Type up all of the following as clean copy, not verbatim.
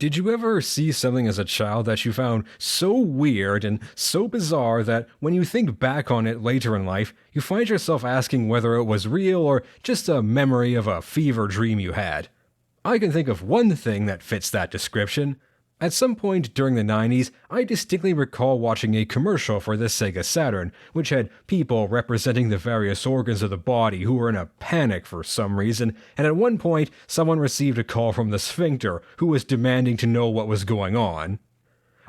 Did you ever see something as a child that you found so weird and so bizarre that when you think back on it later in life, you find yourself asking whether it was real or just a memory of a fever dream you had? I can think of one thing that fits that description. At some point during the 90s, I distinctly recall watching a commercial for the Sega Saturn, which had people representing the various organs of the body who were in a panic for some reason, and at one point, someone received a call from the sphincter, who was demanding to know what was going on.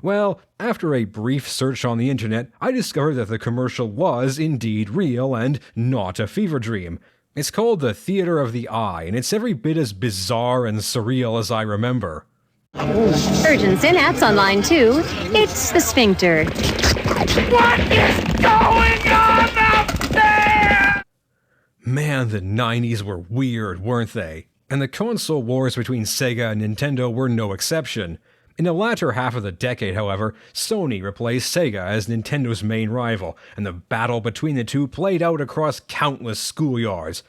Well, after a brief search on the internet, I discovered that the commercial was indeed real and not a fever dream. It's called The Theater of the Eye, and it's every bit as bizarre and surreal as I remember. Urgent Synapse on line 2. It's the sphincter. What is going on out there? Man, the 90s were weird, weren't they? And the console wars between Sega and Nintendo were no exception. In the latter half of the decade, however, Sony replaced Sega as Nintendo's main rival, and the battle between the two played out across countless schoolyards.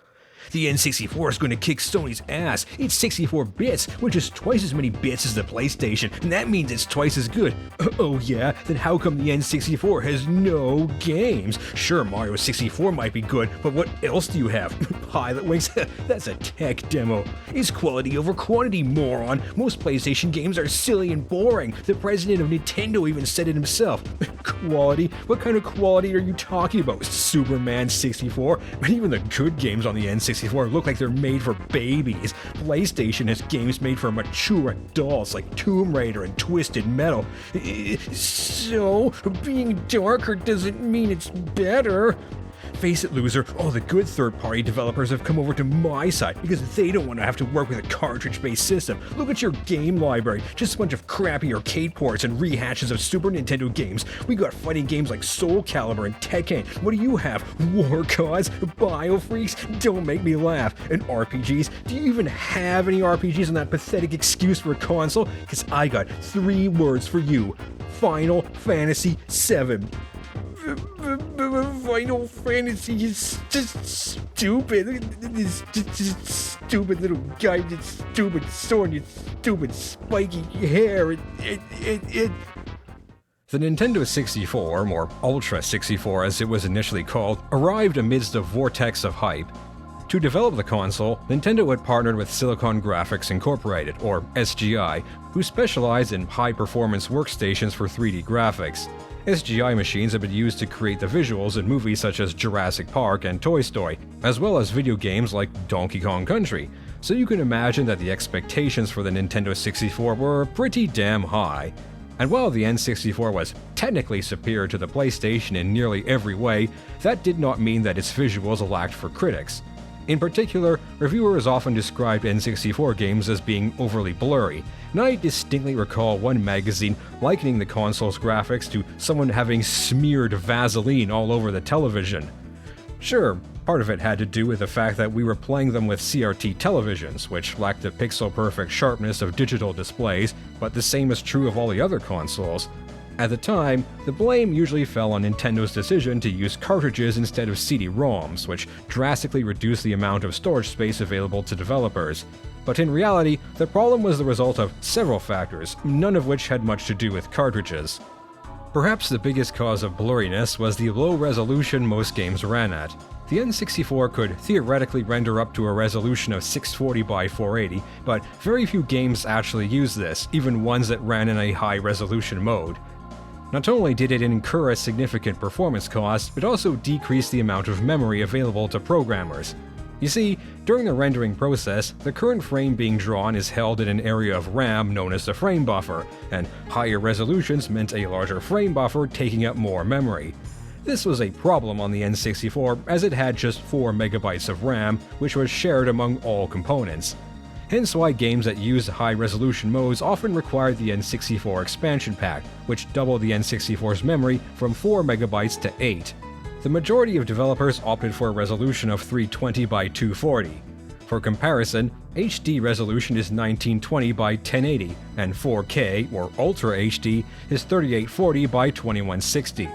The N64 is going to kick Sony's ass. It's 64 bits, which is twice as many bits as the PlayStation, and that means it's twice as good. Oh yeah? Then how come the N64 has no games? Sure, Mario 64 might be good, but what else do you have? Pilot Wings? That's a tech demo. It's quality over quantity, moron. Most PlayStation games are silly and boring. The president of Nintendo even said it himself. Quality? What kind of quality are you talking about? Superman 64? But even the good games on the N64 look like they're made for babies. PlayStation has games made for mature adults like Tomb Raider and Twisted Metal. So, being darker doesn't mean it's better. Face it, loser, all the good third-party developers have come over to my side because they don't want to have to work with a cartridge-based system. Look at your game library, just a bunch of crappy arcade ports and rehashes of Super Nintendo games. We got fighting games like Soulcalibur and Tekken. What do you have? War Gods? Biofreaks? Don't make me laugh. And RPGs? Do you even have any RPGs on that pathetic excuse for a console? Because I got 3 words for you. Final Fantasy VII. Final Fantasy is just stupid. This just stupid little guy with this stupid sword and stupid spiky hair. The Nintendo 64, or Ultra 64 as it was initially called, arrived amidst a vortex of hype. To develop the console, Nintendo had partnered with Silicon Graphics Incorporated, or SGI, who specialized in high-performance workstations for 3D graphics. SGI machines have been used to create the visuals in movies such as Jurassic Park and Toy Story, as well as video games like Donkey Kong Country, so you can imagine that the expectations for the Nintendo 64 were pretty damn high. And while the N64 was technically superior to the PlayStation in nearly every way, that did not mean that its visuals lacked for critics. In particular, reviewers often described N64 games as being overly blurry, and I distinctly recall one magazine likening the console's graphics to someone having smeared Vaseline all over the television. Sure, part of it had to do with the fact that we were playing them with CRT televisions, which lacked the pixel-perfect sharpness of digital displays, but the same is true of all the other consoles. At the time, the blame usually fell on Nintendo's decision to use cartridges instead of CD-ROMs, which drastically reduced the amount of storage space available to developers. But in reality, the problem was the result of several factors, none of which had much to do with cartridges. Perhaps the biggest cause of blurriness was the low resolution most games ran at. The N64 could theoretically render up to a resolution of 640 by 480, but very few games actually used this, even ones that ran in a high-resolution mode. Not only did it incur a significant performance cost, it also decreased the amount of memory available to programmers. You see, during the rendering process, the current frame being drawn is held in an area of RAM known as the frame buffer, and higher resolutions meant a larger frame buffer taking up more memory. This was a problem on the N64 as it had just 4 megabytes of RAM, which was shared among all components. Hence why games that used high-resolution modes often required the N64 expansion pack, which doubled the N64's memory from 4 megabytes to 8. The majority of developers opted for a resolution of 320 by 240. For comparison, HD resolution is 1920 by 1080, and 4K, or Ultra HD, is 3840 by 2160.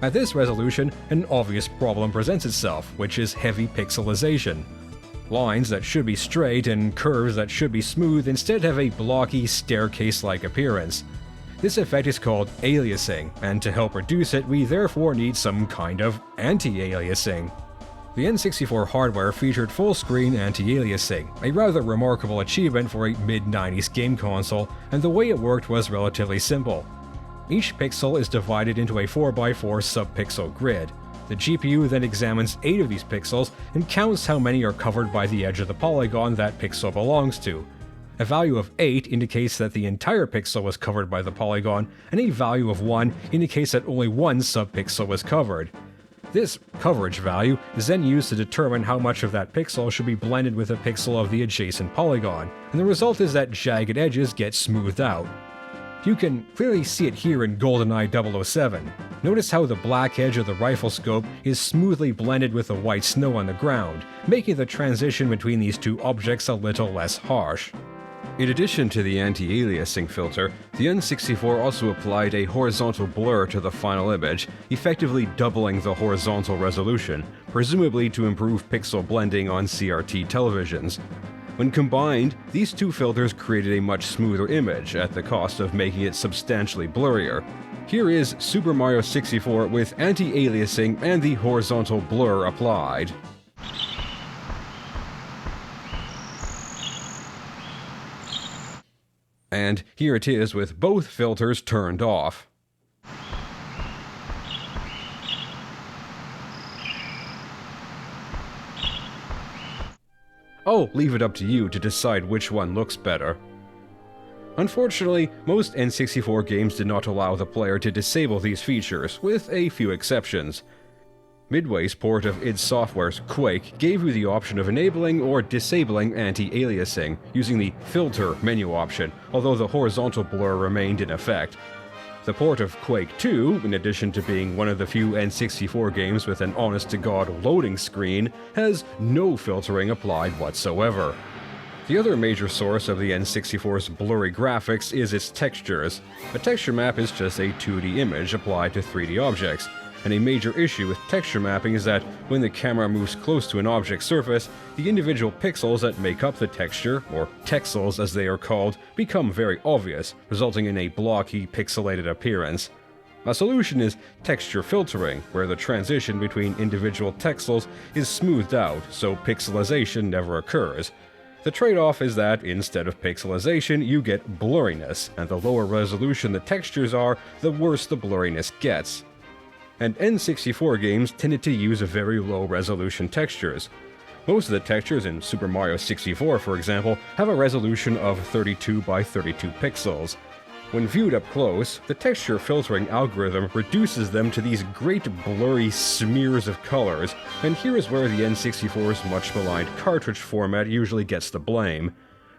At this resolution, an obvious problem presents itself, which is heavy pixelization. Lines that should be straight and curves that should be smooth instead have a blocky, staircase-like appearance. This effect is called aliasing, and to help reduce it, we therefore need some kind of anti-aliasing. The N64 hardware featured full-screen anti-aliasing, a rather remarkable achievement for a mid-90s game console, and the way it worked was relatively simple. Each pixel is divided into a 4x4 sub-pixel grid. The GPU then examines 8 of these pixels and counts how many are covered by the edge of the polygon that pixel belongs to. A value of 8 indicates that the entire pixel was covered by the polygon, and a value of 1 indicates that only one subpixel was covered. This coverage value is then used to determine how much of that pixel should be blended with a pixel of the adjacent polygon, and the result is that jagged edges get smoothed out. You can clearly see it here in GoldenEye 007. Notice how the black edge of the rifle scope is smoothly blended with the white snow on the ground, making the transition between these two objects a little less harsh. In addition to the anti-aliasing filter, the N64 also applied a horizontal blur to the final image, effectively doubling the horizontal resolution, presumably to improve pixel blending on CRT televisions. When combined, these two filters created a much smoother image at the cost of making it substantially blurrier. Here is Super Mario 64 with anti-aliasing and the horizontal blur applied. And here it is with both filters turned off. I'll leave it up to you to decide which one looks better. Unfortunately, most N64 games did not allow the player to disable these features, with a few exceptions. Midway's port of id Software's Quake gave you the option of enabling or disabling anti-aliasing, using the Filter menu option, although the horizontal blur remained in effect. The port of Quake 2, in addition to being one of the few N64 games with an honest-to-God loading screen, has no filtering applied whatsoever. The other major source of the N64's blurry graphics is its textures. A texture map is just a 2D image applied to 3D objects, and a major issue with texture mapping is that when the camera moves close to an object surface, the individual pixels that make up the texture, or texels as they are called, become very obvious, resulting in a blocky, pixelated appearance. A solution is texture filtering, where the transition between individual texels is smoothed out, so pixelization never occurs. The trade-off is that, instead of pixelization, you get blurriness, and the lower resolution the textures are, the worse the blurriness gets. And N64 games tended to use very low-resolution textures. Most of the textures in Super Mario 64, for example, have a resolution of 32 by 32 pixels. When viewed up close, the texture filtering algorithm reduces them to these great blurry smears of colors, and here is where the N64's much maligned cartridge format usually gets the blame.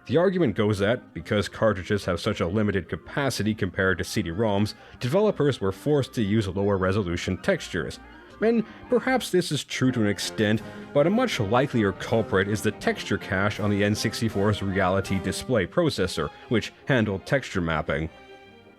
The argument goes that, because cartridges have such a limited capacity compared to CD-ROMs, developers were forced to use lower resolution textures. And perhaps this is true to an extent, but a much likelier culprit is the texture cache on the N64's Reality Display processor, which handled texture mapping.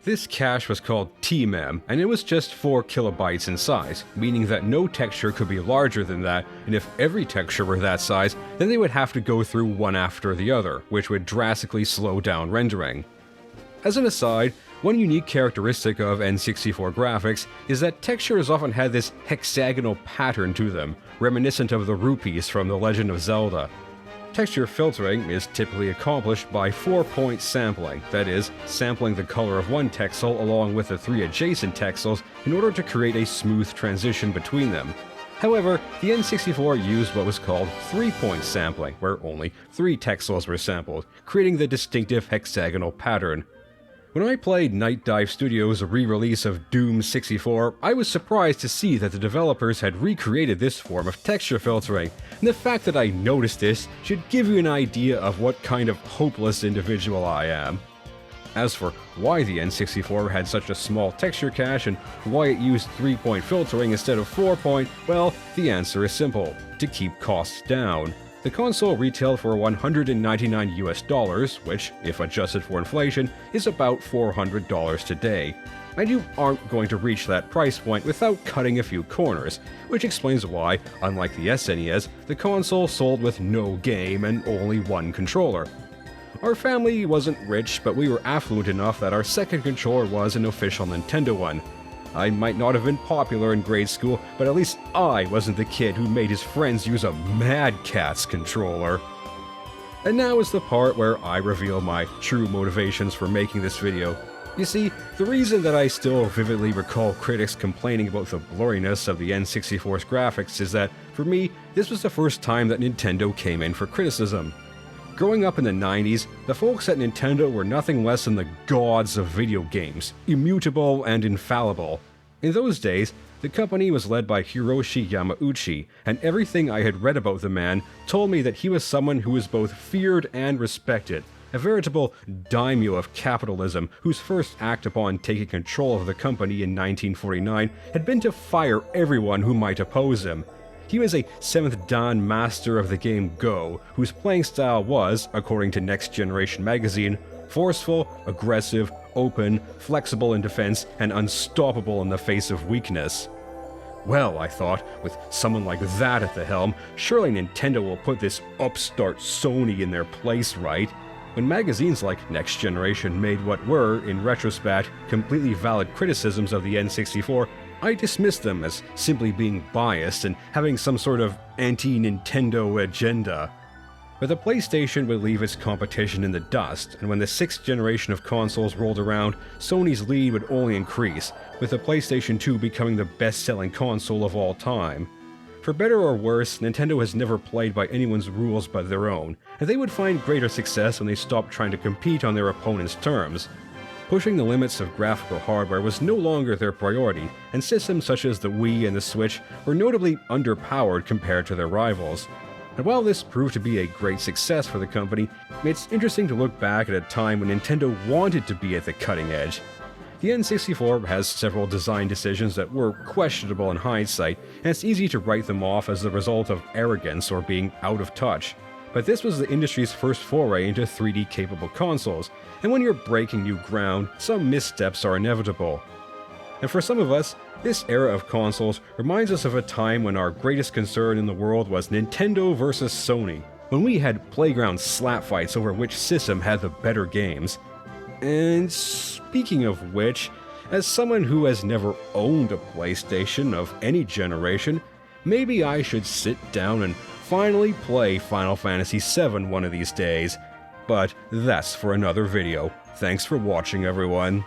This cache was called TMEM, and it was just 4 kilobytes in size, meaning that no texture could be larger than that, and if every texture were that size, then they would have to go through one after the other, which would drastically slow down rendering. As an aside, one unique characteristic of N64 graphics is that textures often had this hexagonal pattern to them, reminiscent of the rupees from The Legend of Zelda. Texture filtering is typically accomplished by 4-point sampling, that is, sampling the color of one texel along with the 3 adjacent texels in order to create a smooth transition between them. However, the N64 used what was called 3-point sampling, where only 3 texels were sampled, creating the distinctive hexagonal pattern. When I played Night Dive Studios' re-release of Doom 64, I was surprised to see that the developers had recreated this form of texture filtering, and the fact that I noticed this should give you an idea of what kind of hopeless individual I am. As for why the N64 had such a small texture cache and why it used 3-point filtering instead of 4-point, well, the answer is simple: to keep costs down. The console retailed for $199 US, which, if adjusted for inflation, is about $400 today. and you aren't going to reach that price point without cutting a few corners, which explains why, unlike the SNES, the console sold with no game and only one controller. Our family wasn't rich, but we were affluent enough that our second controller was an official Nintendo one. I might not have been popular in grade school, but at least I wasn't the kid who made his friends use a Mad Catz controller. And now is the part where I reveal my true motivations for making this video. You see, the reason that I still vividly recall critics complaining about the blurriness of the N64's graphics is that, for me, this was the first time that Nintendo came in for criticism. Growing up in the 90s, the folks at Nintendo were nothing less than the gods of video games, immutable and infallible. In those days, the company was led by Hiroshi Yamauchi, and everything I had read about the man told me that he was someone who was both feared and respected, a veritable daimyo of capitalism whose first act upon taking control of the company in 1949 had been to fire everyone who might oppose him. He was a 7th Dan master of the game Go, whose playing style was, according to Next Generation magazine, forceful, aggressive, open, flexible in defense, and unstoppable in the face of weakness. Well, I thought, with someone like that at the helm, surely Nintendo will put this upstart Sony in their place, right? When magazines like Next Generation made what were, in retrospect, completely valid criticisms of the N64, I dismissed them as simply being biased and having some sort of anti-Nintendo agenda. But the PlayStation would leave its competition in the dust, and when the 6th generation of consoles rolled around, Sony's lead would only increase, with the PlayStation 2 becoming the best-selling console of all time. For better or worse, Nintendo has never played by anyone's rules but their own, and they would find greater success when they stopped trying to compete on their opponents' terms. Pushing the limits of graphical hardware was no longer their priority, and systems such as the Wii and the Switch were notably underpowered compared to their rivals. And while this proved to be a great success for the company, it's interesting to look back at a time when Nintendo wanted to be at the cutting edge. The N64 has several design decisions that were questionable in hindsight, and it's easy to write them off as the result of arrogance or being out of touch. But this was the industry's first foray into 3D-capable consoles, and when you're breaking new ground, some missteps are inevitable. And for some of us, this era of consoles reminds us of a time when our greatest concern in the world was Nintendo versus Sony, when we had playground slap fights over which system had the better games. And speaking of which, as someone who has never owned a PlayStation of any generation, maybe I should sit down and finally play Final Fantasy VII one of these days. But that's for another video. Thanks for watching, everyone.